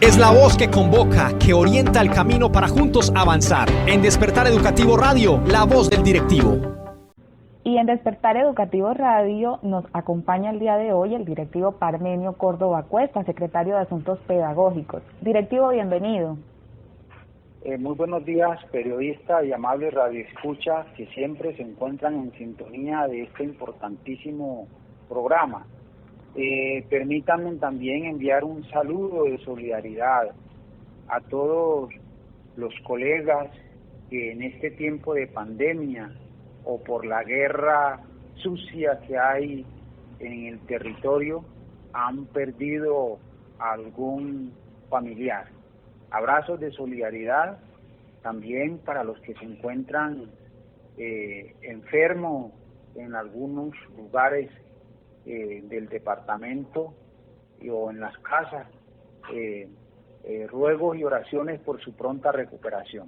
Es la voz que convoca, que orienta el camino para juntos avanzar. En Despertar Educativo Radio, la voz del directivo. Y en Despertar Educativo Radio nos acompaña el día de hoy el directivo Parmenio Córdoba Cuesta, secretario de Asuntos Pedagógicos. Directivo, bienvenido. Muy buenos días, periodista y amable radioescucha que siempre se encuentran en sintonía de este importantísimo programa. Permítanme también enviar un saludo de solidaridad a todos los colegas que en este tiempo de pandemia o por la guerra sucia que hay en el territorio han perdido a algún familiar. Abrazos de solidaridad también para los que se encuentran enfermos en algunos lugares del departamento o en las casas. Ruegos y oraciones por su pronta recuperación.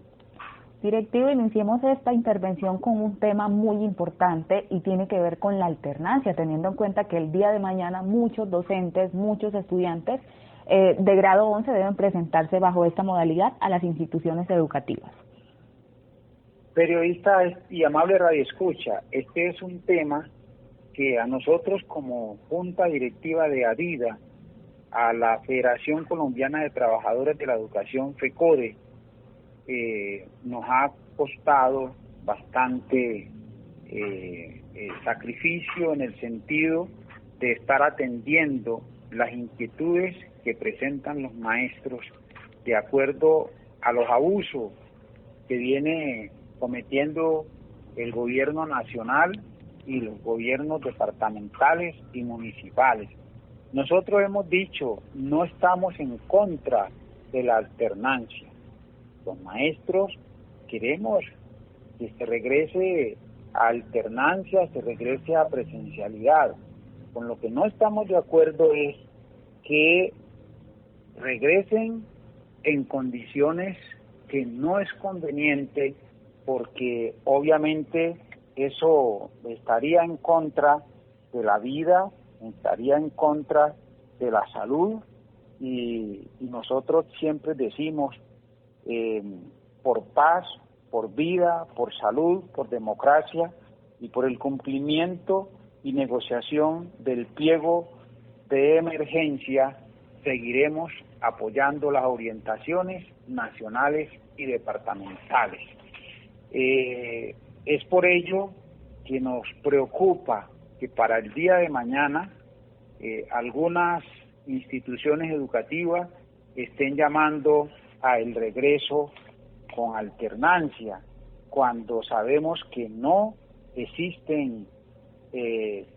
Directivo, iniciemos esta intervención con un tema muy importante y tiene que ver con la alternancia, teniendo en cuenta que el día de mañana muchos docentes, muchos estudiantes de grado 11 deben presentarse bajo esta modalidad a las instituciones educativas. Periodista y amable radioescucha, este es un tema que a nosotros como Junta Directiva de ADIDA, a la Federación Colombiana de Trabajadores de la Educación, FECODE, nos ha costado bastante sacrificio en el sentido de estar atendiendo las inquietudes que presentan los maestros de acuerdo a los abusos que viene cometiendo el gobierno nacional y los gobiernos departamentales y municipales. Nosotros hemos dicho, no estamos en contra de la alternancia. Los maestros queremos que se regrese a alternancia, se regrese a presencialidad. Con lo que no estamos de acuerdo es que regresen en condiciones que no es conveniente, porque obviamente eso estaría en contra de la vida, estaría en contra de la salud y nosotros siempre decimos por paz, por vida, por salud, por democracia y por el cumplimiento y negociación del pliego de emergencia, seguiremos apoyando las orientaciones nacionales y departamentales. Es por ello que nos preocupa que para el día de mañana algunas instituciones educativas estén llamando a el regreso con alternancia, cuando sabemos que no existen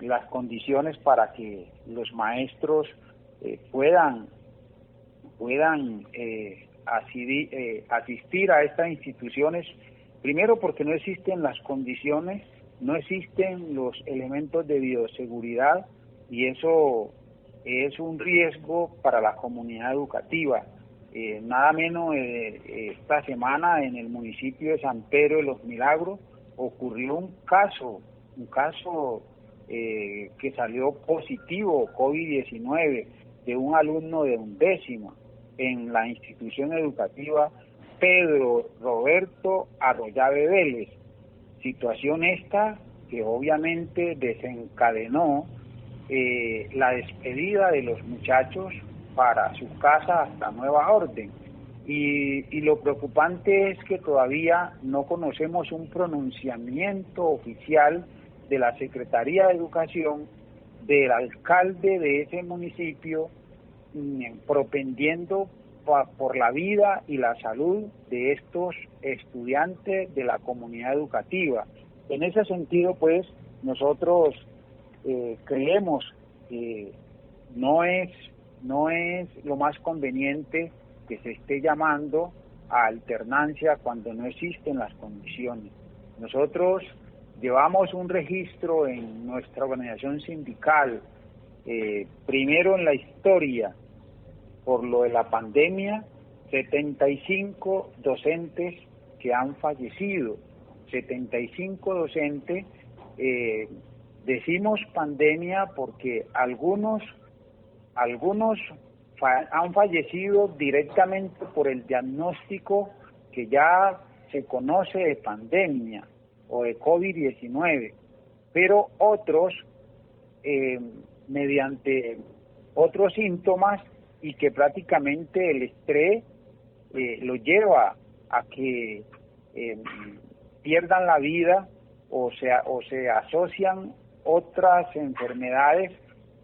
las condiciones para que los maestros puedan asistir a estas instituciones. Primero porque no existen las condiciones, no existen los elementos de bioseguridad y eso es un riesgo para la comunidad educativa. Nada menos esta semana en el municipio de San Pedro de los Milagros ocurrió un caso que salió positivo, COVID-19, de un alumno de 11º en la institución educativa Pedro Roberto Arroyave Vélez, situación esta que obviamente desencadenó la despedida de los muchachos para su casa hasta nueva orden. Y lo preocupante es que todavía no conocemos un pronunciamiento oficial de la Secretaría de Educación, del alcalde de ese municipio, propendiendo por la vida y la salud de estos estudiantes de la comunidad educativa. En ese sentido, pues, nosotros creemos que no es lo más conveniente que se esté llamando a alternancia cuando no existen las condiciones. Nosotros llevamos un registro en nuestra organización sindical, primero en la historia, por lo de la pandemia, 75 docentes que han fallecido, 75 docentes, decimos pandemia porque algunos han fallecido directamente por el diagnóstico que ya se conoce de pandemia o de COVID-19, pero otros mediante otros síntomas, y que prácticamente el estrés lo lleva a que pierdan la vida o se asocian otras enfermedades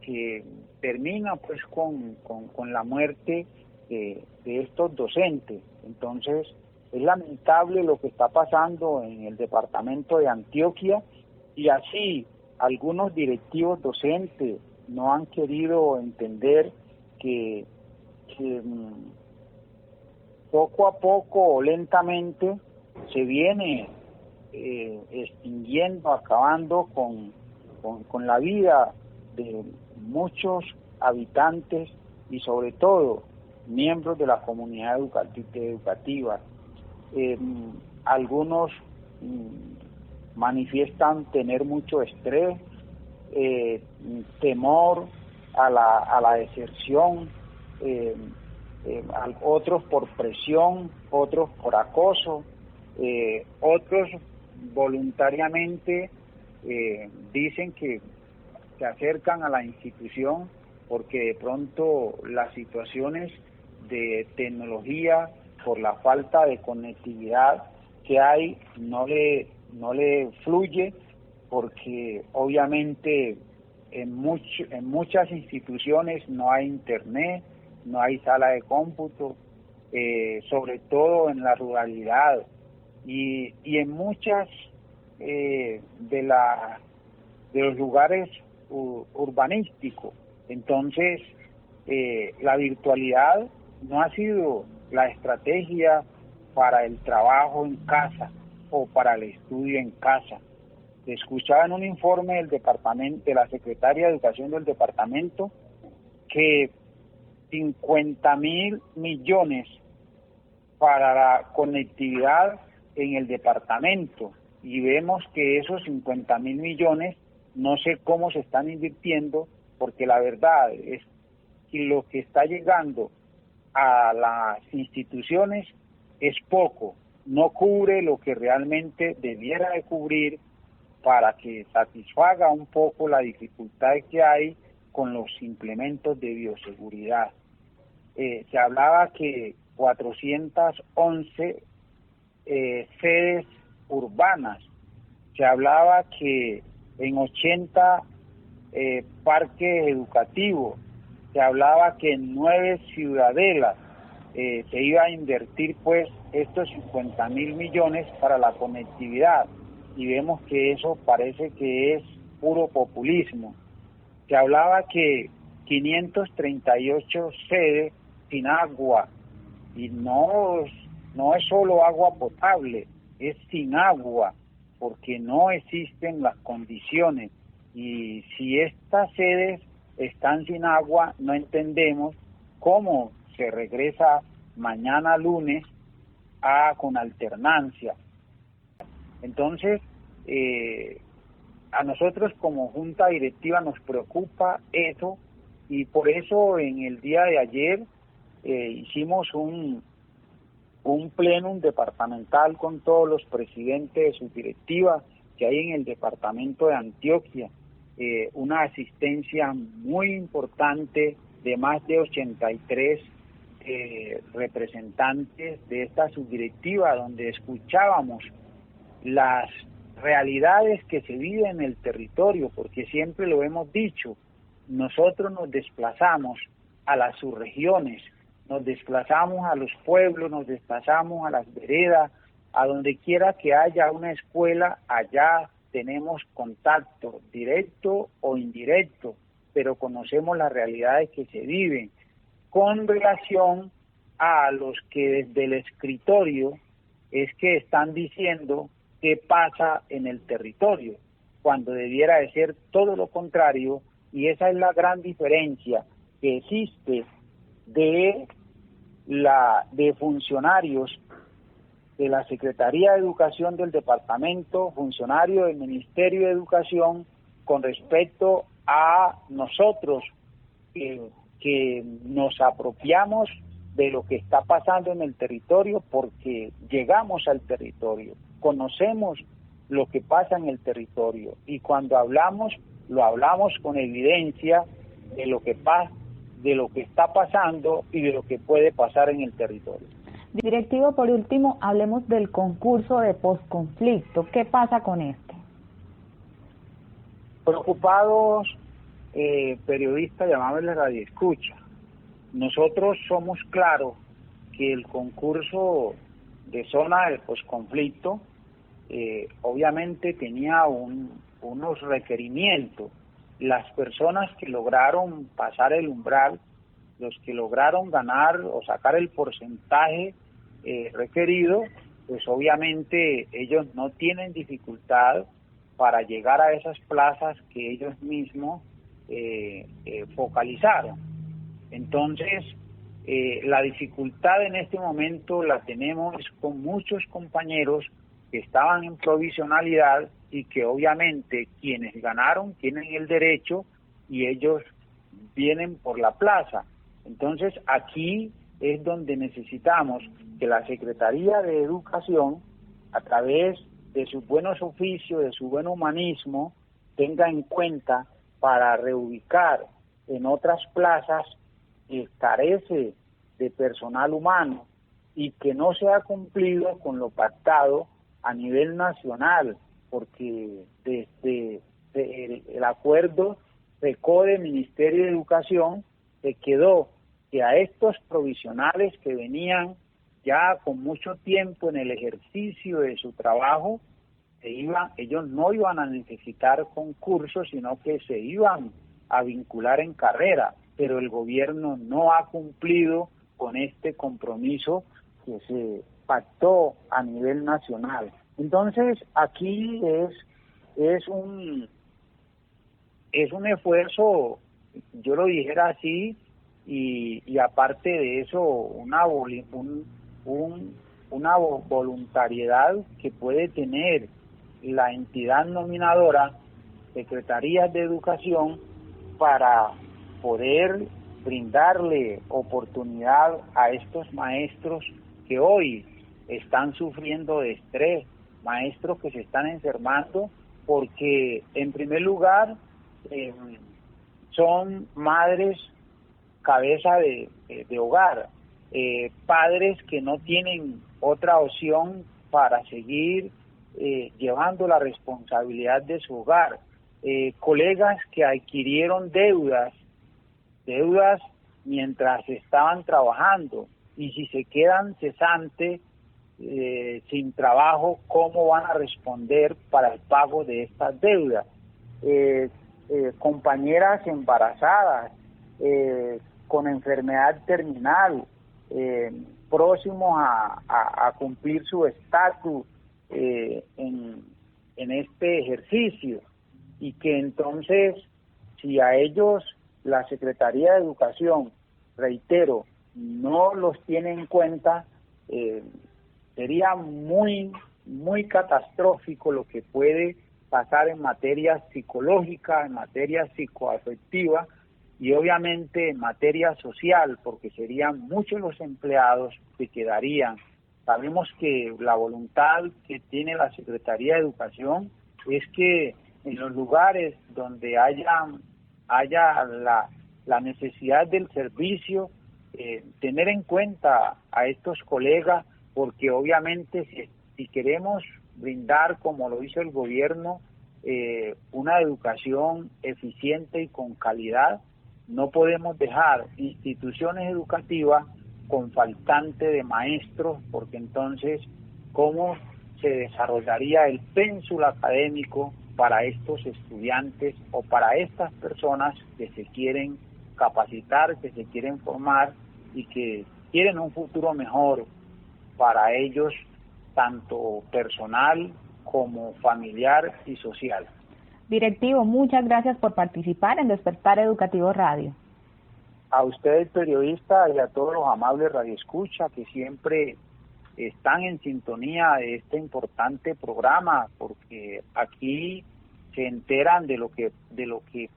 que terminan pues con la muerte de estos docentes. Entonces es lamentable lo que está pasando en el departamento de Antioquia, y así algunos directivos docentes no han querido entender que poco a poco o lentamente se viene extinguiendo, acabando con la vida de muchos habitantes y sobre todo miembros de la comunidad educativa. Algunos manifiestan tener mucho estrés, temor a la deserción, otros por presión, otros por acoso, otros voluntariamente dicen que se acercan a la institución porque de pronto las situaciones de tecnología, por la falta de conectividad que hay, no le fluye, porque obviamente en muchas instituciones no hay internet, no hay sala de cómputo, sobre todo en la ruralidad y en muchas de los lugares urbanísticos. Entonces la virtualidad no ha sido la estrategia para el trabajo en casa o para el estudio en casa. Escuchaba en un informe del departamento, de la Secretaría de Educación del departamento, que 50.000 millones para la conectividad en el departamento, y vemos que esos 50.000 millones no sé cómo se están invirtiendo, porque la verdad es que lo que está llegando a las instituciones es poco, no cubre lo que realmente debiera de cubrir para que satisfaga un poco la dificultad que hay con los implementos de bioseguridad. Se hablaba que 411 sedes urbanas, se hablaba que en 80 parques educativos, se hablaba que en 9 ciudadelas se iba a invertir pues estos 50.000 millones para la conectividad, y vemos que eso parece que es puro populismo. Se hablaba que 538 sedes sin agua, y no es solo agua potable, es sin agua, porque no existen las condiciones, y si estas sedes están sin agua, no entendemos cómo se regresa mañana lunes con alternancia. Entonces, a nosotros como junta directiva nos preocupa eso, y por eso en el día de ayer hicimos un plenum departamental con todos los presidentes de subdirectivas que hay en el departamento de Antioquia, una asistencia muy importante de más de 83 representantes de esta subdirectiva, donde escuchábamos las realidades que se viven en el territorio, porque siempre lo hemos dicho, nosotros nos desplazamos a las subregiones, nos desplazamos a los pueblos, nos desplazamos a las veredas, a donde quiera que haya una escuela, allá tenemos contacto directo o indirecto, pero conocemos las realidades que se viven con relación a los que desde el escritorio es que están diciendo qué pasa en el territorio, cuando debiera de ser todo lo contrario, y esa es la gran diferencia que existe de funcionarios de la Secretaría de Educación del departamento, funcionarios del Ministerio de Educación, con respecto a nosotros, que nos apropiamos de lo que está pasando en el territorio porque llegamos al territorio, conocemos lo que pasa en el territorio y cuando hablamos, lo hablamos con evidencia de lo que está pasando y de lo que puede pasar en el territorio. Directivo, por último, hablemos del concurso de posconflicto. ¿Qué pasa con este? Preocupados, periodistas, llamámosle radioescucha. Nosotros somos claros que el concurso de zona del posconflicto obviamente tenía unos requerimientos. Las personas que lograron pasar el umbral, los que lograron ganar o sacar el porcentaje requerido, pues obviamente ellos no tienen dificultad para llegar a esas plazas que ellos mismos focalizaron. Entonces, la dificultad en este momento la tenemos con muchos compañeros que estaban en provisionalidad y que obviamente quienes ganaron tienen el derecho y ellos vienen por la plaza. Entonces, aquí es donde necesitamos que la Secretaría de Educación, a través de sus buenos oficios, de su buen humanismo, tenga en cuenta para reubicar en otras plazas que carece de personal humano y que no se ha cumplido con lo pactado a nivel nacional, porque desde el acuerdo PECODE Ministerio de Educación se quedó que a estos provisionales que venían ya con mucho tiempo en el ejercicio de su trabajo, ellos no iban a necesitar concursos, sino que se iban a vincular en carrera, pero el gobierno no ha cumplido con este compromiso que se pactó a nivel nacional. Entonces, aquí es un esfuerzo, yo lo dijera así, y aparte de eso, una voluntariedad que puede tener la entidad nominadora, Secretarías de Educación, para poder brindarle oportunidad a estos maestros que hoy están sufriendo de estrés, maestros que se están enfermando porque, en primer lugar, son madres cabeza de hogar, padres que no tienen otra opción para seguir llevando la responsabilidad de su hogar, colegas que adquirieron deudas mientras estaban trabajando, y si se quedan cesantes sin trabajo, ¿cómo van a responder para el pago de estas deudas? Compañeras embarazadas, con enfermedad terminal, próximos a cumplir su estatus en este ejercicio, y que entonces, si a ellos la Secretaría de Educación, reitero, no los tiene en cuenta, sería muy catastrófico lo que puede pasar en materia psicológica, en materia psicoafectiva y obviamente en materia social, porque serían muchos los empleados que quedarían. Sabemos que la voluntad que tiene la Secretaría de Educación es que en los lugares donde haya la necesidad del servicio, tener en cuenta a estos colegas, porque obviamente si queremos brindar, como lo hizo el gobierno, una educación eficiente y con calidad, no podemos dejar instituciones educativas con faltante de maestros, porque entonces, ¿cómo se desarrollaría el pénsul académico para estos estudiantes o para estas personas que se quieren capacitar, que se quieren formar y que quieren un futuro mejor para ellos, tanto personal como familiar y social? Directivo, muchas gracias por participar en Despertar Educativo Radio. A ustedes, periodistas, y a todos los amables radioescuchas que siempre están en sintonía de este importante programa, porque aquí se enteran de lo que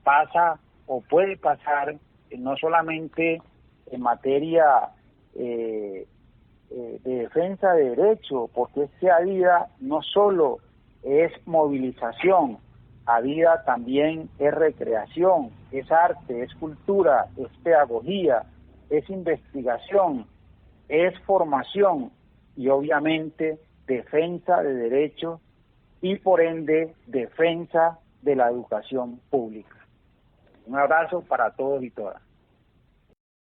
pasa o puede pasar no solamente en materia de defensa de derechos, porque es que ADIDA no solo es movilización, ADIDA también es recreación, es arte, es cultura, es pedagogía, es investigación, es formación y obviamente defensa de derechos y por ende defensa de la educación pública. Un abrazo para todos y todas.